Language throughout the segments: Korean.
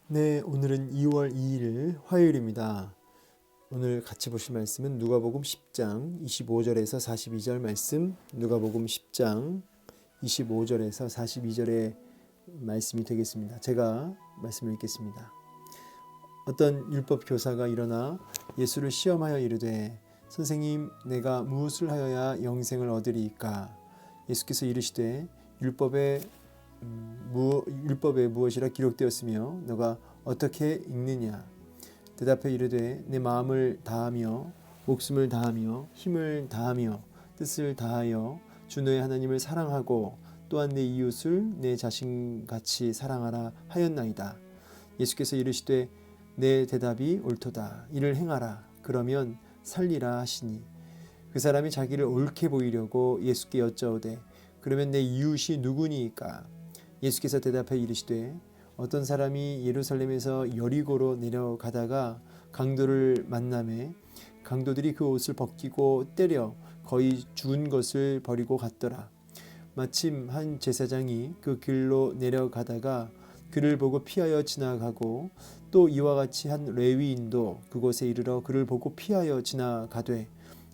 네, 오늘은 2월 2일 화요일입니다. 오늘 같이 보실 말씀은 누가복음 10장 25절에서 42절 말씀, 누가복음 10장 25절에서 42절의 말씀이 되겠습니다. 제가 말씀을 읽겠습니다. 어떤 율법 교사가 일어나 예수를 시험하여 이르되 선생님, 내가 무엇을 하여야 영생을 얻으리이까? 예수께서 이르시되 율법에 무엇이라 기록되었으며 너가 어떻게 읽느냐? 대답해 이르되 내 마음을 다하며 목숨을 다하며 힘을 다하며 뜻을 다하여 주 너의 하나님을 사랑하고 또한 내 이웃을 내 자신같이 사랑하라 하였나이다. 예수께서 이르시되 내 대답이 옳도다. 이를 행하라. 그러면 살리라 하시니 그 사람이 자기를 옳게 보이려고 예수께 여짜오되 그러면 내 이웃이 누구니이까? 예수께서 대답해 이르시되 어떤 사람이 예루살렘에서 여리고로 내려가다가 강도를 만나매 강도들이 그 옷을 벗기고 때려 거의 죽은 것을 버리고 갔더라. 마침 한 제사장이 그 길로 내려가다가 그를 보고 피하여 지나가고 또 이와 같이 한 레위인도 그곳에 이르러 그를 보고 피하여 지나가되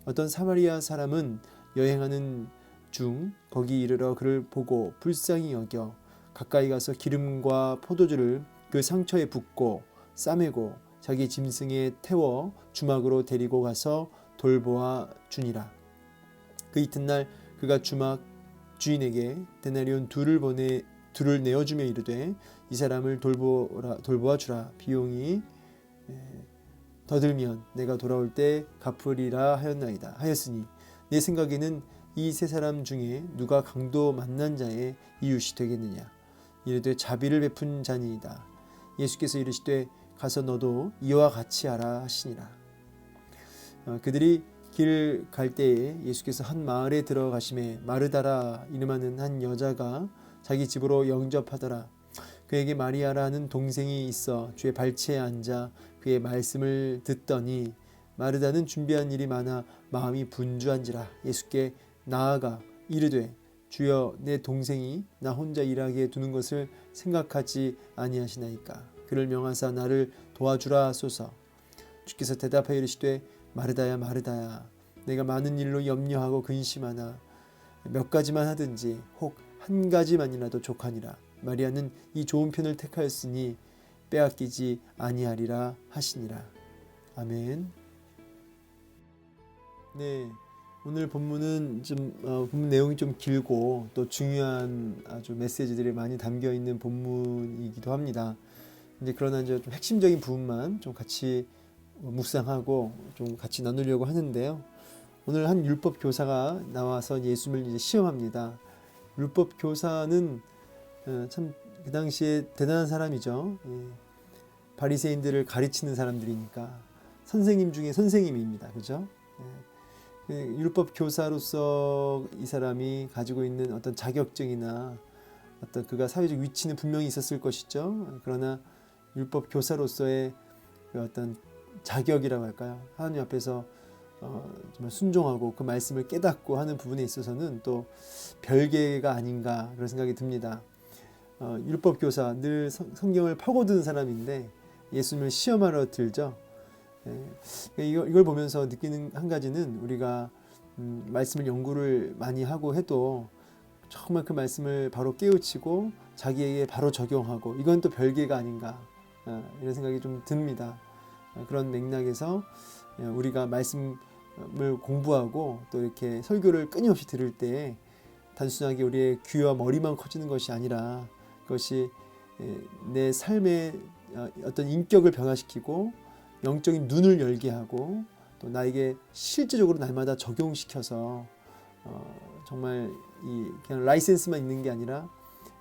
어떤 사마리아 사람은 여행하는 중 거기 이르러 그를 보고 불쌍히 여겨 가까이 가서 기름과 포도주를 그 상처에 붓고 싸매고 자기 짐승에 태워 주막으로 데리고 가서 돌보아 주니라. 그 이튿날 그가 주막 주인에게 데나리온 둘을 내어주며 이르되 이 사람을 돌보아 주라. 비용이 더 들면 내가 돌아올 때 갚으리라 하였으니 내 생각에는 이 세 사람 중에 누가 강도 만난 자의 이웃이 되겠느냐? 이르되 자비를 베푼 자니이다. 예수께서 이르시되 가서 너도 이와 같이 하라 하시니라. 그들이 길 갈 때에 예수께서 한 마을에 들어가심에 마르다라 이름하는 한 여자가 자기 집으로 영접하더라. 그에게 마리아라 하는 동생이 있어 주의 발치에 앉아 그의 말씀을 듣더니 마르다는 준비한 일이 많아 마음이 분주한지라. 예수께 나아가 이르되 주여, 내 동생이 나 혼자 일하게 두는 것을 생각하지 아니하시나이까? 그를 명하사 나를 도와주라 하소서. 주께서 대답하여 이르시되 마르다야 마르다야, 내가 많은 일로 염려하고 근심하나 몇 가지만 하든지 혹 한 가지만이라도 족하니라. 마리아는 이 좋은 편을 택하였으니 빼앗기지 아니하리라 하시니라. 아멘. 네. 오늘 본문은 본문 내용이 좀 길고 또 중요한 아주 메시지들이 많이 담겨 있는 본문이기도 합니다. 이제 그러나 이제 좀 핵심적인 부분만 좀 같이 묵상하고 좀 같이 나누려고 하는데요. 오늘 한 율법 교사가 나와서 예수를 이제 시험합니다. 율법 교사는 참 그 당시에 대단한 사람이죠. 바리새인들을 가르치는 사람들이니까 선생님 중에 선생님입니다. 그죠? 율법 교사로서 이 사람이 가지고 있는 어떤 자격증이나 어떤 그가 사회적 위치는 분명히 있었을 것이죠. 그러나 율법 교사로서의 그 어떤 자격이라고 할까요? 하나님 앞에서 정말 순종하고 그 말씀을 깨닫고 하는 부분에 있어서는 또 별개가 아닌가 그런 생각이 듭니다. 율법 교사 늘 성경을 파고드는 사람인데 예수님을 시험하러 들죠. 이걸 보면서 느끼는 한 가지는 우리가 말씀을 연구를 많이 하고 해도 정말 그 말씀을 바로 깨우치고 자기에게 바로 적용하고 이건 또 별개가 아닌가 이런 생각이 좀 듭니다. 그런 맥락에서 우리가 말씀을 공부하고 또 이렇게 설교를 끊임없이 들을 때 단순하게 우리의 귀와 머리만 커지는 것이 아니라 그것이 내 삶의 어떤 인격을 변화시키고 영적인 눈을 열게 하고 또 나에게 실제적으로 날마다 적용시켜서 정말 그냥 라이센스만 있는 게 아니라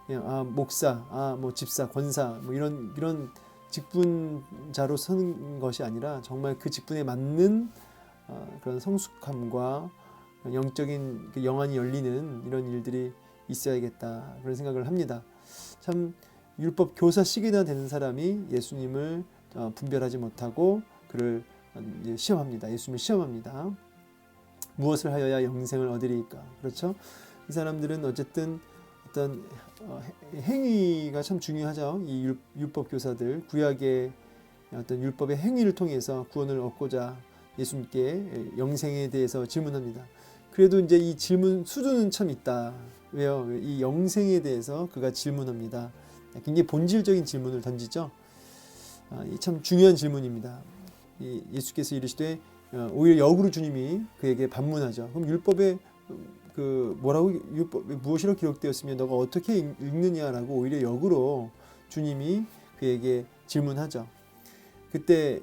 그냥 목사, 뭐 집사, 권사 뭐 이런 직분자로 서는 것이 아니라 정말 그 직분에 맞는 그런 성숙함과 영적인 그 영안이 열리는 이런 일들이 있어야겠다 그런 생각을 합니다. 참 율법 교사 시기나 되는 사람이 예수님을 분별하지 못하고 그를 시험합니다. 예수님을 시험합니다. 무엇을 하여야 영생을 얻으리까? 그렇죠? 이 사람들은 어쨌든 어떤 행위가 참 중요하죠. 이 율법 교사들 구약의 어떤 율법의 행위를 통해서 구원을 얻고자 예수님께 영생에 대해서 질문합니다. 그래도 이제 이 질문 수준은 참 있다. 왜요? 이 영생에 대해서 그가 질문합니다. 굉장히 본질적인 질문을 던지죠. 참 중요한 질문입니다. 예수께서 이르시되 오히려 역으로 주님이 그에게 반문하죠. 그럼 율법에 그 뭐라고 율법에 무엇이라고 기록되었으면 너가 어떻게 읽느냐라고 오히려 역으로 주님이 그에게 질문하죠. 그때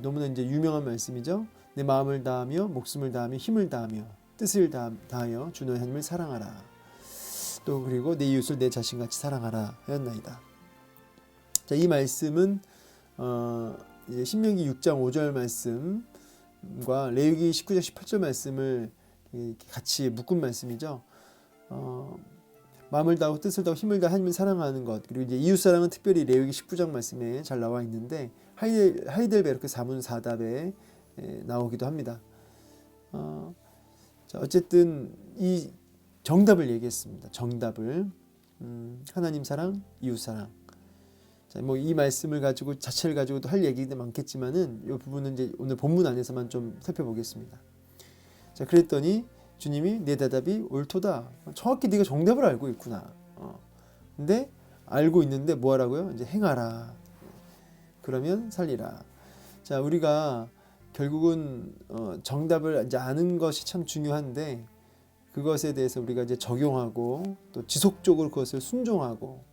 너무나 이제 유명한 말씀이죠. 내 마음을 다하며 목숨을 다하며 힘을 다하며 뜻을 다하여 주 너의 하나님을 사랑하라. 또 그리고 내 이웃을 내 자신같이 사랑하라 하였나이다. 자, 이 말씀은 신명기 6장 5절 말씀과 레위기 19장 18절 말씀을 같이 묶은 말씀이죠. 마음을 다하고 뜻을 다하고 힘을 다하여 하나님을 사랑하는 것, 그리고 이제 이웃 사랑은 특별히 레위기 19장 말씀에 잘 나와 있는데 하이델베르크 사문사답에 나오기도 합니다. 자, 어쨌든 이 정답을 얘기했습니다. 정답을 하나님 사랑, 이웃 사랑. 자, 뭐 이 말씀을 가지고 자체를 가지고도 할 얘기도 많겠지만은 이 부분은 이제 오늘 본문 안에서만 좀 살펴보겠습니다. 자, 그랬더니 주님이 내 대답이 옳도다. 정확히 네가 정답을 알고 있구나. 근데 알고 있는데 뭐 하라고요? 이제 행하라. 그러면 살리라. 자, 우리가 결국은 정답을 이제 아는 것이 참 중요한데 그것에 대해서 우리가 이제 적용하고 또 지속적으로 그것을 순종하고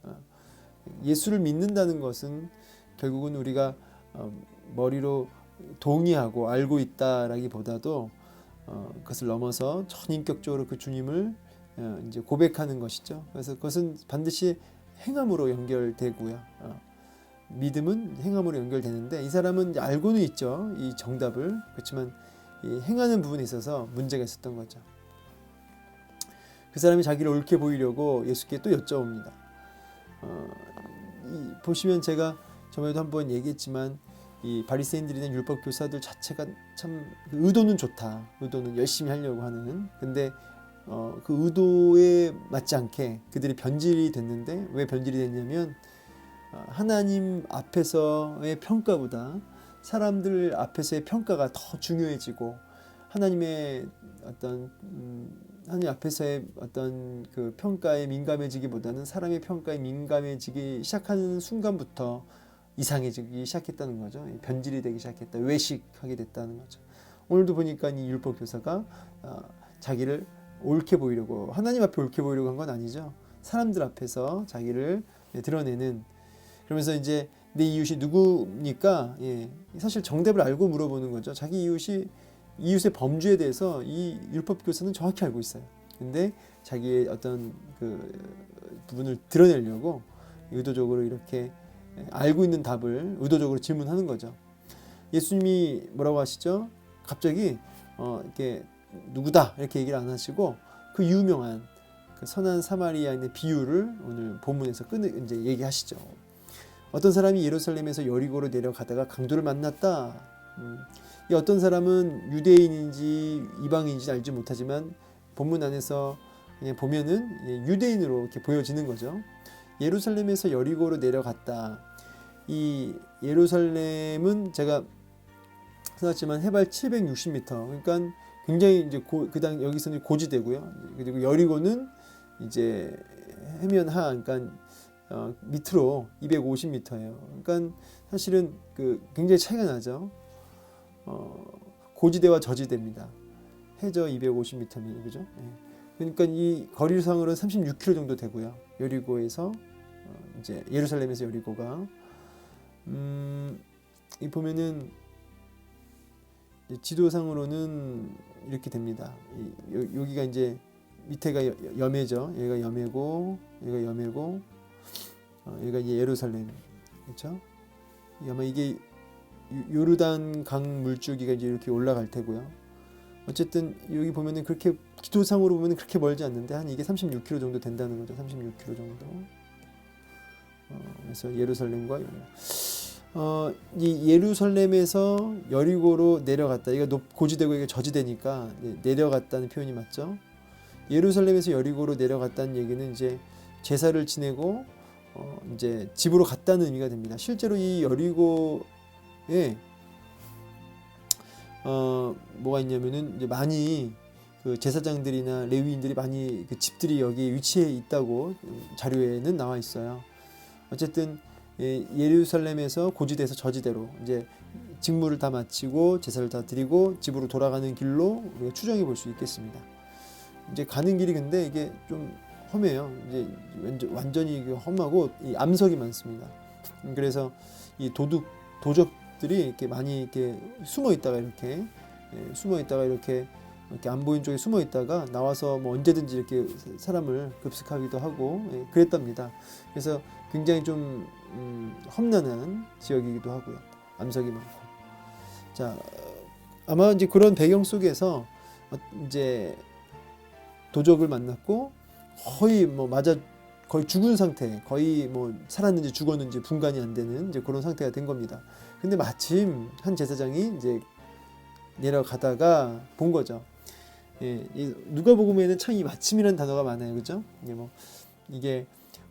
예수를 믿는다는 것은 결국은 우리가 머리로 동의하고 알고 있다라기보다도 그것을 넘어서 전인격적으로 그 주님을 이제 고백하는 것이죠. 그래서 그것은 반드시 행함으로 연결되고요. 믿음은 행함으로 연결되는데 이 사람은 이제 알고는 있죠. 이 정답을. 그렇지만 이 행하는 부분에 있어서 문제가 있었던 거죠. 그 사람이 자기를 옳게 보이려고 예수께 또 여쭤옵니다. 보시면 제가 저번에도 한번 얘기했지만 이 바리새인들이나 율법 교사들 자체가 참 의도는 좋다. 의도는 열심히 하려고 하는. 근데 그 의도에 맞지 않게 그들이 변질이 됐는데 왜 변질이 됐냐면 하나님 앞에서의 평가보다 사람들 앞에서의 평가가 더 중요해지고 하나님의 어떤 하나님 앞에서의 어떤 그 평가에 민감해지기보다는 사람의 평가에 민감해지기 시작하는 순간부터 이상해지기 시작했다는 거죠. 변질이 되기 시작했다. 외식하게 됐다는 거죠. 오늘도 보니까 이 율법 교사가 자기를 옳게 보이려고 하나님 앞에 옳게 보이려고 한 건 아니죠. 사람들 앞에서 자기를 드러내는. 그러면서 이제 내 이웃이 누구니까 사실 정답을 알고 물어보는 거죠. 자기 이웃의 범죄에 대해서 이 율법 교사는 정확히 알고 있어요. 근데 자기의 어떤 그 부분을 드러내려고 의도적으로 이렇게 알고 있는 답을 의도적으로 질문하는 거죠. 예수님이 뭐라고 하시죠? 갑자기 이렇게 누구다 이렇게 얘기를 안 하시고 그 유명한 그 선한 사마리아인의 비유를 오늘 본문에서 이제 얘기하시죠. 어떤 사람이 예루살렘에서 여리고로 내려가다가 강도를 만났다. 이 어떤 사람은 유대인인지 이방인인지 알지 못하지만 본문 안에서 그냥 보면은 유대인으로 이렇게 보여지는 거죠. 예루살렘에서 여리고로 내려갔다. 이 예루살렘은 제가 생각했지만 해발 760m. 그러니까 굉장히 이제 여기서는 고지대고요. 그리고 여리고는 이제 해면 하, 그러니까 밑으로 250m예요. 그러니까 사실은 그 굉장히 차이가 나죠. 고지대와 저지대입니다. 해저 250m면 그죠? 그러니까 이 거리상으로는 36km 정도 되고요. 여리고에서 이제 예루살렘에서 여리고가 이 보면은 지도상으로는 이렇게 됩니다. 여기가 이제 밑에가 염해죠. 얘가 염해고, 얘가 염해고, 여기가 이제 예루살렘, 그렇죠? 아마 이게 요르단 강 물줄기가 이제 이렇게 올라갈 테고요. 어쨌든 여기 보면은 그렇게 지도상으로 보면은 그렇게 멀지 않는데 한 이게 36km 정도 된다는 거죠. 36km 정도. 그래서 예루살렘과 이 예루살렘에서 여리고로 내려갔다. 이거 고지대고 이게 저지대니까 내려갔다는 표현이 맞죠. 예루살렘에서 여리고로 내려갔다는 얘기는 이제 제사를 지내고 이제 집으로 갔다는 의미가 됩니다. 실제로 이 여리고에 뭐가 있냐면은 이제 많이 그 제사장들이나 레위인들이 많이 그 집들이 여기 위치해 있다고 자료에는 나와 있어요. 어쨌든 예루살렘에서 고지대에서 저지대로 이제 직무를 다 마치고 제사를 다 드리고 집으로 돌아가는 길로 우리가 추정해 볼 수 있겠습니다. 이제 가는 길이 근데 이게 좀 험해요. 이제 완전히 험하고 이 암석이 많습니다. 그래서 이 도적들이 이렇게 많이 이렇게 숨어 있다가 이렇게 안 보이는 쪽에 숨어 있다가 나와서 뭐 언제든지 이렇게 사람을 급습하기도 하고 그랬답니다. 그래서 굉장히 좀 험난한 지역이기도 하고요. 암석이 많고. 자, 아마 이제 그런 배경 속에서 이제 도적을 만났고 거의 죽은 상태, 거의 뭐 살았는지 죽었는지 분간이 안 되는 이제 그런 상태가 된 겁니다. 근데 마침 한 제사장이 이제 내려가다가 본 거죠. 예, 누가복음에는 참 이 마침이라는 단어가 많아요, 그죠? 이게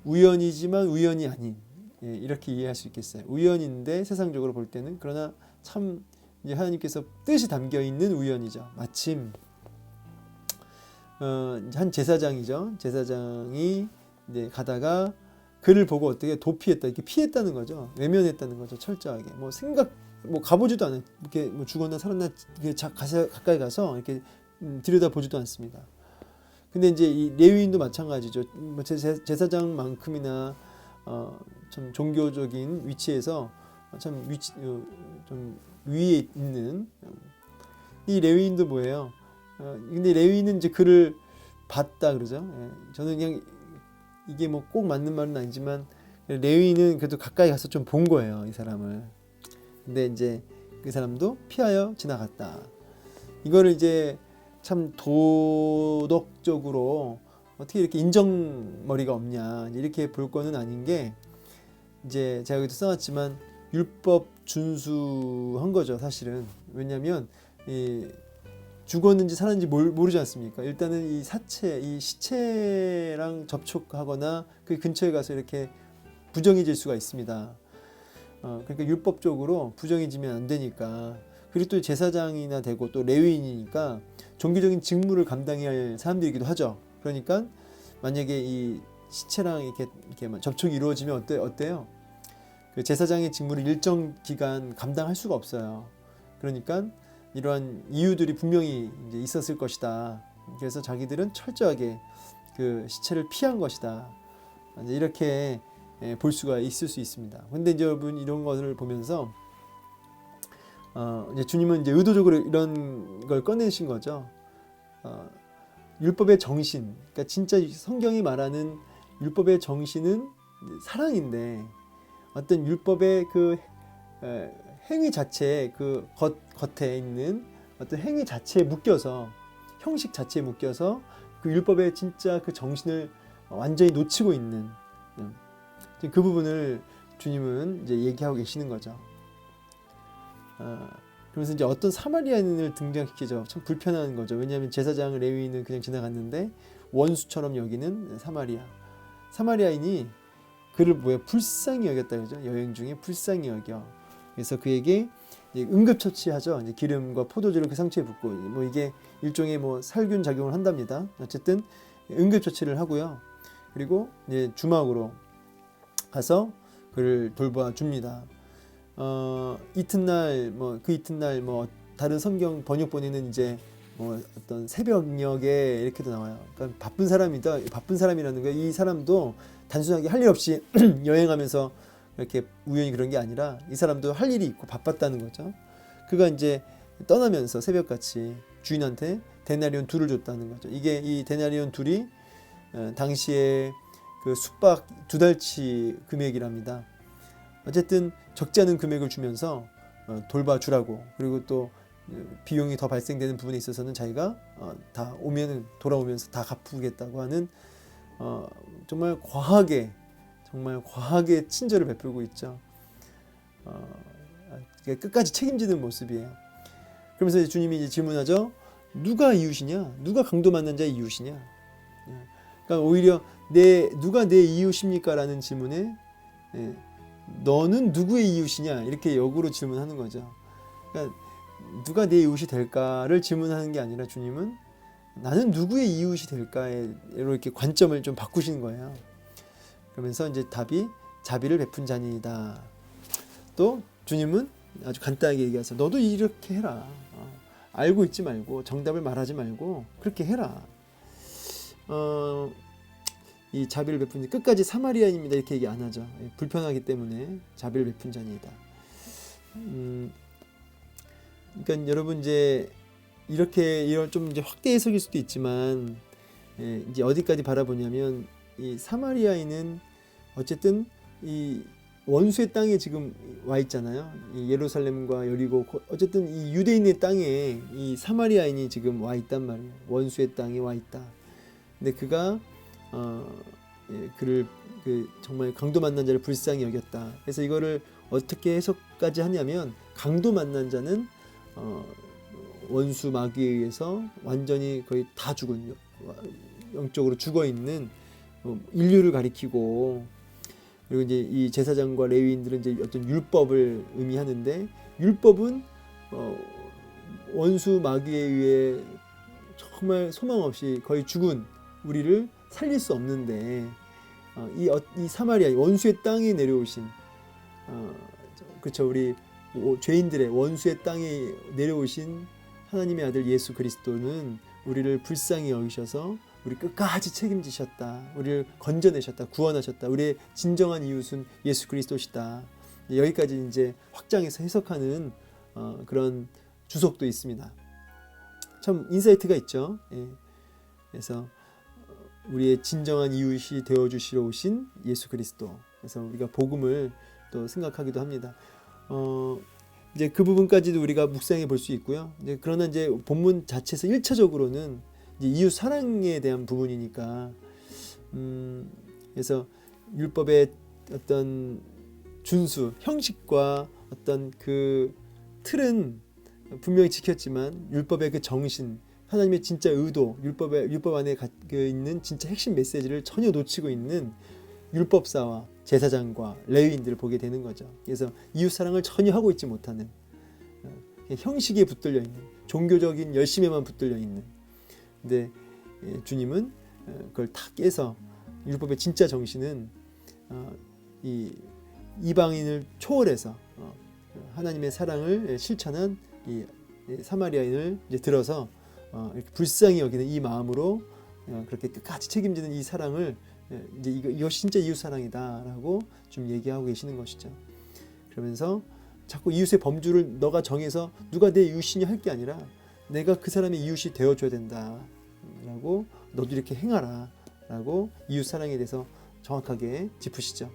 우연이지만 우연이 아닌, 이렇게 이해할 수 있겠어요. 우연인데 세상적으로 볼 때는, 그러나 참 이제 하나님께서 뜻이 담겨 있는 우연이죠. 마침 한 제사장이죠. 제사장이 이제 가다가 그를 보고 어떻게 도피했다, 이렇게 피했다는 거죠. 외면했다는 거죠. 철저하게 뭐 가보지도 않아요. 이렇게 뭐 죽었나 살았나 가까이 가서 이렇게 들여다 보지도 않습니다. 근데 이제 이 레위인도 마찬가지죠. 뭐 제사장만큼이나 참 종교적인 위치에서 좀 위에 있는 이 레위인도 뭐예요? 근데 레위인은 이제 그를 봤다 그러죠. 저는 그냥 이게 뭐 꼭 맞는 말은 아니지만 레위인은 그래도 가까이 가서 좀 본 거예요, 이 사람을. 근데 이제 그 사람도 피하여 지나갔다. 이거를 이제 참 도덕적으로 어떻게 이렇게 인정머리가 없냐 이렇게 볼 거는 아닌 게, 이제 제가 여기도 써놨지만 율법 준수한 거죠, 사실은. 왜냐하면 죽었는지 살았는지 모르지 않습니까? 일단은 이 시체랑 접촉하거나 그 근처에 가서 이렇게 부정해질 수가 있습니다. 그러니까 율법적으로 부정해지면 안 되니까. 그리고 또 제사장이나 되고 또 레위인이니까 종교적인 직무를 감당해야 할 사람들이기도 하죠. 그러니까 만약에 이 시체랑 이렇게 접촉이 이루어지면 어때요? 그 제사장의 직무를 일정 기간 감당할 수가 없어요. 그러니까 이러한 이유들이 분명히 이제 있었을 것이다. 그래서 자기들은 철저하게 그 시체를 피한 것이다. 이제 이렇게 볼 수가 있을 수 있습니다. 근데 이제 여러분 이런 것을 보면서 이제 주님은 이제 의도적으로 이런 걸 꺼내신 거죠. 율법의 정신, 그러니까 진짜 성경이 말하는 율법의 정신은 사랑인데, 어떤 율법의 그 행위 자체에 그 겉에 있는 어떤 행위 자체에 묶여서, 형식 자체에 묶여서 그 율법의 진짜 그 정신을 완전히 놓치고 있는 그 부분을 주님은 이제 얘기하고 계시는 거죠. 그러면서 이제 어떤 사마리아인을 등장시키죠. 참 불편한 거죠. 왜냐하면 제사장 레위인은 그냥 지나갔는데 원수처럼 여기는 사마리아인이 그를 불쌍히 여겼다 그러죠. 여행 중에 불쌍히 여겨. 그래서 그에게 응급처치하죠. 이제 기름과 포도주를 그 상처에 붓고, 뭐 이게 일종의 뭐 살균 작용을 한답니다. 어쨌든 응급처치를 하고요. 그리고 이제 주막으로 가서 그를 돌봐줍니다. 이튿날 다른 성경 번역본에는 이제 뭐 어떤 새벽녘에 이렇게도 나와요. 그러니까 바쁜 사람이라는 거예요. 이 사람도 단순하게 할 일 없이 여행하면서 이렇게 우연히 그런 게 아니라 이 사람도 할 일이 있고 바빴다는 거죠. 그가 이제 떠나면서 새벽같이 주인한테 데나리온 2를 줬다는 거죠. 이게 이 데나리온 2이 당시에 그 숙박 2달치 금액이랍니다. 어쨌든 적지 않은 금액을 주면서 돌봐주라고, 그리고 또 비용이 더 발생되는 부분에 있어서는 자기가 다 돌아오면서 다 갚으겠다고 하는 정말 과하게 친절을 베풀고 있죠. 끝까지 책임지는 모습이에요. 그러면서 주님이 이제 질문하죠. 누가 이웃이냐? 누가 강도 만난 자의 이웃이냐? 그러니까 오히려 누가 내 이웃입니까라는 질문에 너는 누구의 이웃이냐 이렇게 역으로 질문하는 거죠. 그러니까 누가 내 이웃이 될까를 질문하는 게 아니라 주님은 나는 누구의 이웃이 될까에 이렇게 관점을 좀 바꾸시는 거예요. 그러면서 이제 답이 자비를 베푼 자니이다. 또 주님은 아주 간단하게 얘기하세요. 너도 이렇게 해라. 알고 있지 말고 정답을 말하지 말고 그렇게 해라. 이 자비를 베푼 끝까지 사마리아인입니다 이렇게 얘기 안 하죠. 불편하기 때문에 자비를 베푼 자니이다. 그러니까 여러분 이제 이런 좀 이제 확대 해석일 수도 있지만 이제 어디까지 바라보냐면 이 사마리아인은 어쨌든 이 원수의 땅에 지금 와 있잖아요. 이 예루살렘과 여리고 어쨌든 이 유대인의 땅에 이 사마리아인이 지금 와 있단 말이에요. 원수의 땅에 와 있다. 근데 그가 그를 정말 강도 만난 자를 불쌍히 여겼다. 그래서 이거를 어떻게 해석까지 하냐면 강도 만난 자는 원수 마귀에 의해서 완전히 거의 다 죽은 영적으로 죽어 있는 인류를 가리키고 그리고 이제 이 제사장과 레위인들은 이제 어떤 율법을 의미하는데 율법은 원수 마귀에 의해 정말 소망 없이 거의 죽은 우리를 살릴 수 없는데 이 사마리아 원수의 땅에 내려오신 그렇죠 우리 죄인들의 원수의 땅에 내려오신 하나님의 아들 예수 그리스도는 우리를 불쌍히 여기셔서 우리 끝까지 책임지셨다. 우리를 건져내셨다. 구원하셨다. 우리의 진정한 이웃은 예수 그리스도시다. 여기까지 이제 확장해서 해석하는 그런 주석도 있습니다. 참 인사이트가 있죠. 그래서 우리의 진정한 이웃이 되어주시러 오신 예수 그리스도. 그래서 우리가 복음을 또 생각하기도 합니다. 이제 그 부분까지도 우리가 묵상해 볼 수 있고요. 이제 그러나 이제 본문 자체에서 1차적으로는 이제 이웃 사랑에 대한 부분이니까, 그래서 율법의 어떤 준수, 형식과 어떤 그 틀은 분명히 지켰지만 율법의 그 정신, 하나님의 진짜 의도, 율법 안에 있는 진짜 핵심 메시지를 전혀 놓치고 있는 율법사와 제사장과 레위인들을 보게 되는 거죠. 그래서 이웃 사랑을 전혀 하고 있지 못하는 형식에 붙들려 있는 종교적인 열심에만 붙들려 있는. 근데 주님은 그걸 다 깨서 율법의 진짜 정신은 이 이방인을 초월해서 하나님의 사랑을 실천한 이 사마리아인을 이제 들어서 이렇게 불쌍히 여기는 이 마음으로 그렇게 끝까지 책임지는 이 사랑을 이제 이거 진짜 이웃 사랑이다라고 좀 얘기하고 계시는 것이죠. 그러면서 자꾸 이웃의 범주를 너가 정해서 누가 내 이웃이냐 할 게 아니라 내가 그 사람의 이웃이 되어줘야 된다라고 너도 이렇게 행하라라고 이웃 사랑에 대해서 정확하게 짚으시죠.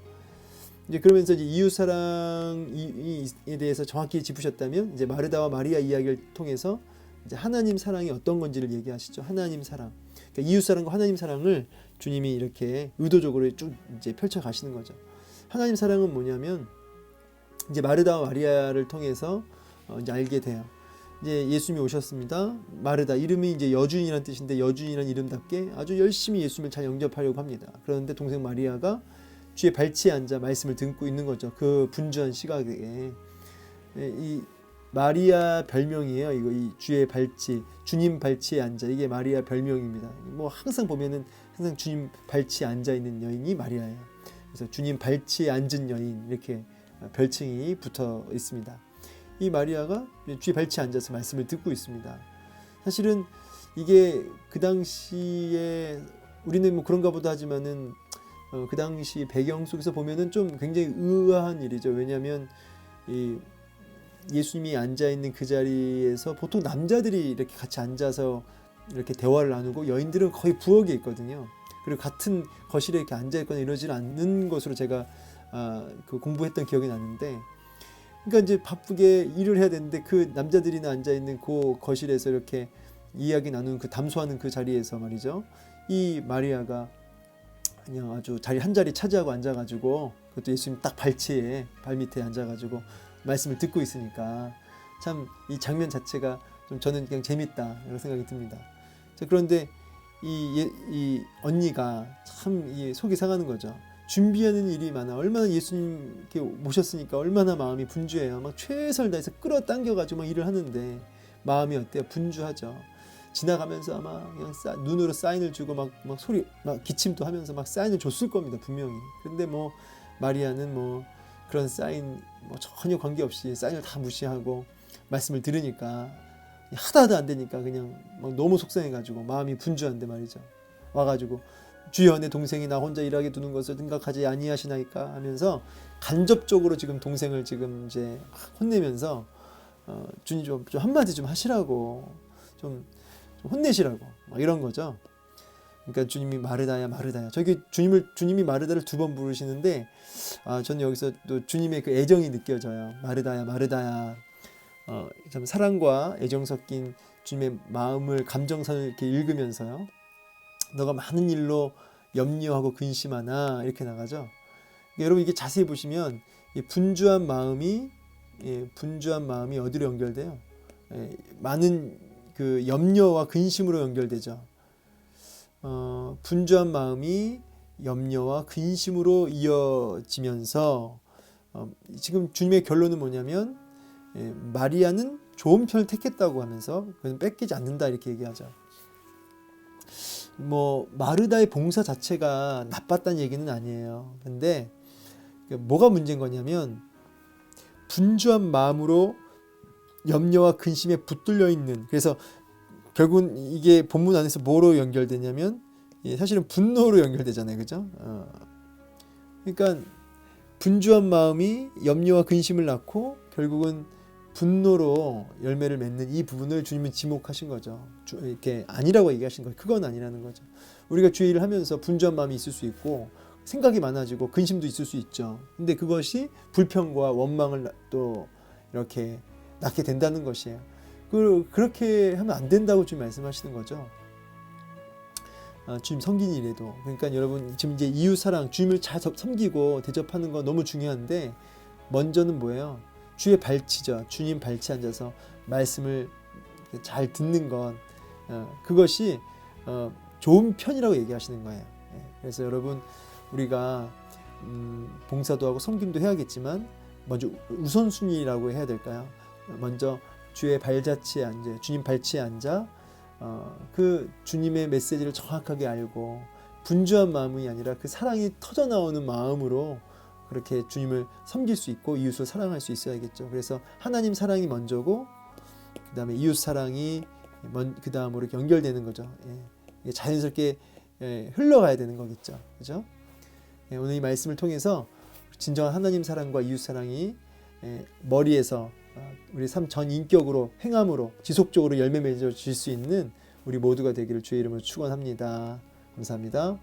이제 그러면서 이제 이웃 사랑에 대해서 정확히 짚으셨다면 이제 마르다와 마리아 이야기를 통해서 이제 하나님 사랑이 어떤 건지를 얘기하시죠. 하나님 사랑. 그러니까 이웃 사랑과 하나님 사랑을 주님이 이렇게 의도적으로 쭉 이제 펼쳐 가시는 거죠. 하나님 사랑은 뭐냐면 이제 마르다와 마리아를 통해서 이제 알게 돼요. 이제 예수님이 오셨습니다. 마르다 이름이 이제 여주인이라는 뜻인데 여주인이라는 이름답게 아주 열심히 예수님을 잘 영접하려고 합니다. 그런데 동생 마리아가 주의 발치에 앉아 말씀을 듣고 있는 거죠. 그 분주한 시각에 이 마리아 별명이에요. 이거 이 주의 발치, 주님 발치에 앉아 이게 마리아 별명입니다. 뭐 항상 보면은 항상 주님 발치에 앉아 있는 여인이 마리아예요. 그래서 주님 발치에 앉은 여인 이렇게 별칭이 붙어 있습니다. 이 마리아가 주의 발치에 앉아서 말씀을 듣고 있습니다. 사실은 이게 그 당시에 우리는 뭐 그런가 보다 하지만은 그 당시 배경 속에서 보면은 좀 굉장히 의아한 일이죠. 왜냐하면 이 예수님이 앉아 있는 그 자리에서 보통 남자들이 이렇게 같이 앉아서 이렇게 대화를 나누고 여인들은 거의 부엌에 있거든요. 그리고 같은 거실에 이렇게 앉아 있거나 이러질 않는 것으로 제가 그 공부했던 기억이 나는데, 그러니까 이제 바쁘게 일을 해야 되는데 그 남자들이나 앉아 있는 그 거실에서 이렇게 이야기 나누는 그 담소하는 그 자리에서 말이죠. 이 마리아가 그냥 아주 자리 한 자리 차지하고 앉아가지고 그것도 예수님 딱 발치에 발 밑에 앉아가지고 말씀을 듣고 있으니까 참 이 장면 자체가 좀 저는 그냥 재밌다 이런 생각이 듭니다. 자, 그런데 이 언니가 참 속이 상하는 거죠. 준비하는 일이 많아. 얼마나 예수님 이렇게 모셨으니까 얼마나 마음이 분주해요. 막 최선을 다해서 끌어당겨가지고 막 일을 하는데 마음이 어때요? 분주하죠. 지나가면서 아마 그냥 눈으로 사인을 주고 막 소리 막 기침도 하면서 막 사인을 줬을 겁니다, 분명히. 그런데 뭐 마리아는 뭐 그런 사인 뭐 전혀 관계없이 사인을 다 무시하고 말씀을 들으니까 하다 안 되니까 그냥 막 너무 속상해가지고 마음이 분주한데 말이죠. 와가지고 주여, 내 동생이 나 혼자 일하게 두는 것을 생각하지 아니하시나이까 하면서 간접적으로 지금 동생을 지금 이제 혼내면서 주님 좀 한마디 좀 하시라고 좀 혼내시라고 막 이런 거죠. 그러니까 주님이 마르다야 마르다야, 저기 주님이 마르다를 2번 부르시는데 저는 여기서 또 주님의 그 애정이 느껴져요. 마르다야 마르다야, 참 사랑과 애정 섞인 주님의 마음을, 감정선을 이렇게 읽으면서요. 너가 많은 일로 염려하고 근심하나, 이렇게 나가죠. 그러니까 여러분 이게 자세히 보시면 이 분주한 마음이 어디로 연결돼요? 많은 그 염려와 근심으로 연결되죠. 분주한 마음이 염려와 근심으로 이어지면서 지금 주님의 결론은 뭐냐면 마리아는 좋은 편을 택했다고 하면서 그건 뺏기지 않는다, 이렇게 얘기하죠. 뭐 마르다의 봉사 자체가 나빴다는 얘기는 아니에요. 근데 뭐가 문제인 거냐면 분주한 마음으로 염려와 근심에 붙들려 있는, 그래서 결국은 이게 본문 안에서 뭐로 연결되냐면 사실은 분노로 연결되잖아요, 그죠? 그러니까 분주한 마음이 염려와 근심을 낳고 결국은 분노로 열매를 맺는 이 부분을 주님은 지목하신 거죠. 이렇게 아니라고 얘기하신 거예요. 그건 아니라는 거죠. 우리가 주의 일을 하면서 분주한 마음이 있을 수 있고 생각이 많아지고 근심도 있을 수 있죠. 근데 그것이 불평과 원망을 또 이렇게 낳게 된다는 것이에요. 그렇게 하면 안 된다고 주님 말씀하시는 거죠. 주님 섬긴 일에도. 그러니까 여러분 지금 이제 이웃 사랑, 주님을 잘 섬기고 대접하는 건 너무 중요한데 먼저는 뭐예요? 주의 발치죠. 주님 발치 앉아서 말씀을 잘 듣는 건 그것이 좋은 편이라고 얘기하시는 거예요. 그래서 여러분 우리가 봉사도 하고 섬김도 해야겠지만 먼저 우선순위라고 해야 될까요? 먼저 주의 발자취에 앉아, 주님 발치에 앉아 그 주님의 메시지를 정확하게 알고 분주한 마음이 아니라 그 사랑이 터져나오는 마음으로 그렇게 주님을 섬길 수 있고 이웃을 사랑할 수 있어야겠죠. 그래서 하나님 사랑이 먼저고 그 다음에 이웃 사랑이 그 다음으로 연결되는 거죠. 자연스럽게 흘러가야 되는 거겠죠. 그죠? 오늘 이 말씀을 통해서 진정한 하나님 사랑과 이웃 사랑이 머리에서 우리 삶 전 인격으로 행함으로 지속적으로 열매 맺어질 수 있는 우리 모두가 되기를 주의 이름으로 축원합니다. 감사합니다.